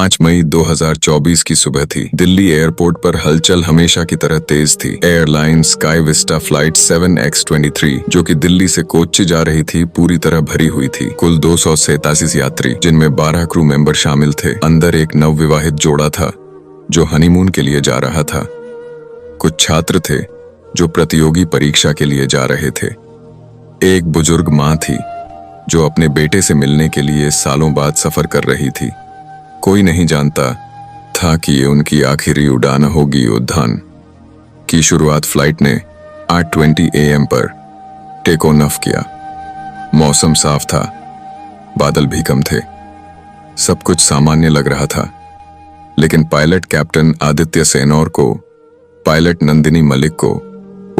5 मई 2024 की सुबह थी। दिल्ली एयरपोर्ट पर हलचल हमेशा की तरह तेज थी। Airline sky Vista flight 7X23 जो कि दिल्ली से कोच्चि जा रही थी पूरी तरह भरी हुई थी। कुल 287 यात्री जिनमें 12 क्रू मेंबर शामिल थे। अंदर एक नवविवाहित जोड़ा था जो हनीमून के लिए जा रहा था। कुछ छात्र थे जो प्रतियोगी परीक्षा के लिए जा रहे थे। एक बुजुर्ग माँ थी जो अपने बेटे से मिलने के लिए सालों बाद सफर कर रही थी। कोई नहीं जानता था कि ये उनकी आखिरी उड़ान होगी। उड़ान की शुरुआत फ्लाइट ने 8:20 AM पर टेक ऑफ किया। मौसम साफ था, बादल भी कम थे, सब कुछ सामान्य लग रहा था। लेकिन पायलट कैप्टन आदित्य सेन और पायलट नंदिनी मलिक को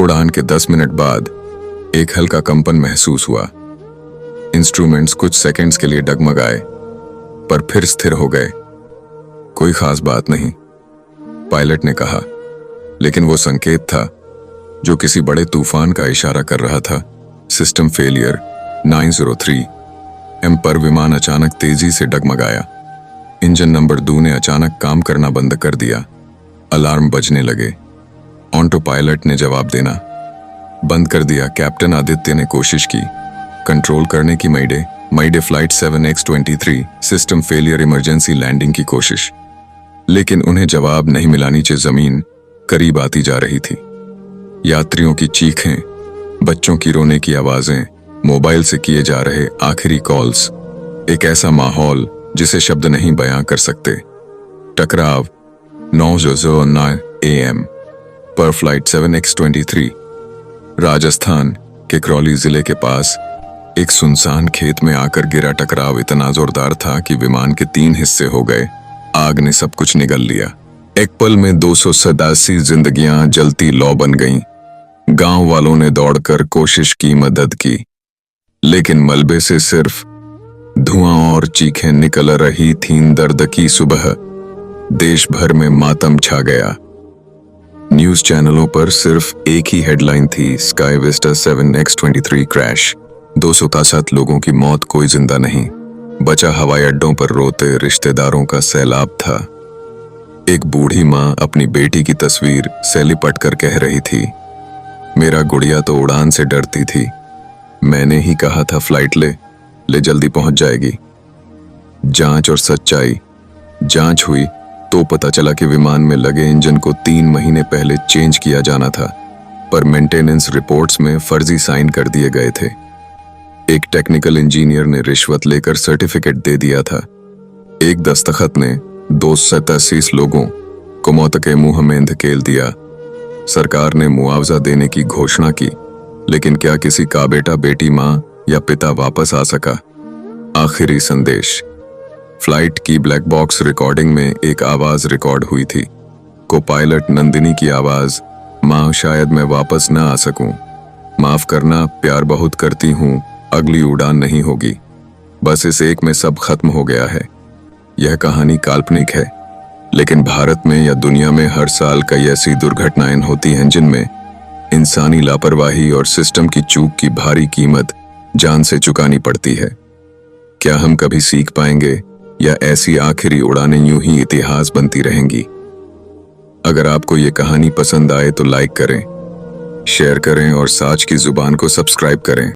उड़ान के 10 मिनट बाद एक हल्का कंपन महसूस हुआ। इंस्ट्रूमेंट्स कुछ सेकंड्स के लिए डगमगाए पर फिर स्थिर हो गए। कोई खास बात नहीं, पायलट ने कहा, लेकिन वो संकेत था जो किसी बड़े तूफान का इशारा कर रहा था। सिस्टम फेलियर 903 M पर विमान अचानक तेजी से डगमगाया। इंजन नंबर 2 ने अचानक काम करना बंद कर दिया। अलार्म बजने लगे। ऑटो पायलट ने जवाब देना बंद कर दिया। कैप्टन आदित्य ने कोशिश की कंट्रोल करने की। Mayday flight 7X23 system failure emergency landing की कोशिश, लेकिन उन्हें जवाब नहीं मिला। नीचे जमीन करीब आती जा रही थी। यात्रियों की चीखें, बच्चों की रोने की आवाजें, मोबाइल से किए जा रहे आखिरी कॉल्स, एक ऐसा माहौल जिसे शब्द नहीं बयां कर सकते। टकराव 9:09 AM पर फ्लाइट 7X23 राजस्थान के करौली जिले के पास एक सुनसान खेत में आकर गिरा। टकराव इतना जोरदार था कि विमान के 3 हिस्से हो गए। आग ने सब कुछ निगल लिया। एक पल में 287 जिंदगियां जलती लौ बन गईं। गांव वालों ने दौड़कर कोशिश की, मदद की, लेकिन मलबे से सिर्फ धुआं और चीखें निकल रही थीं। दर्द की सुबह देश भर में मातम छा गया। न्यूज चैनलों पर सिर्फ एक ही हेडलाइन थी, स्काई विस्टा 7X23 क्रैश, 267 लोगों की मौत, कोई जिंदा नहीं बचा। हवाई अड्डों पर रोते रिश्तेदारों का सैलाब था। एक बूढ़ी माँ अपनी बेटी की तस्वीर से लिपट कर कह रही थी, मेरा गुड़िया तो उड़ान से डरती थी, मैंने ही कहा था फ्लाइट ले जल्दी पहुंच जाएगी। जांच और सच्चाई। जांच हुई तो पता चला कि विमान में लगे इंजन को 3 महीने पहले चेंज किया जाना था, पर मेंटेनेंस रिपोर्ट्स में फर्जी साइन कर दिए गए थे। एक टेक्निकल इंजीनियर ने रिश्वत लेकर सर्टिफिकेट दे दिया था। एक दस्तखत ने 287 लोगों को मौत के मुंह में धकेल दिया। सरकार ने मुआवजा देने की घोषणा की, लेकिन क्या किसी का बेटा, बेटी, मां या पिता वापस आ सका? आखिरी संदेश। फ्लाइट की ब्लैक बॉक्स रिकॉर्डिंग में एक आवाज रिकॉर्ड हुई थी। को पायलट नंदिनी की आवाज, मां शायद मैं वापस न आ सकूं, माफ करना, प्यार बहुत करती हूं, अगली उड़ान नहीं होगी। बस इस एक में सब खत्म हो गया है। यह कहानी काल्पनिक है, लेकिन भारत में या दुनिया में हर साल कई ऐसी दुर्घटनाएं होती हैं जिनमें इंसानी लापरवाही और सिस्टम की चूक की भारी कीमत जान से चुकानी पड़ती है। क्या हम कभी सीख पाएंगे या ऐसी आखिरी उड़ानें यूं ही इतिहास बनती रहेंगी? अगर आपको ये कहानी पसंद आए तो लाइक करें, शेयर करें और साच की जुबान को सब्सक्राइब करें।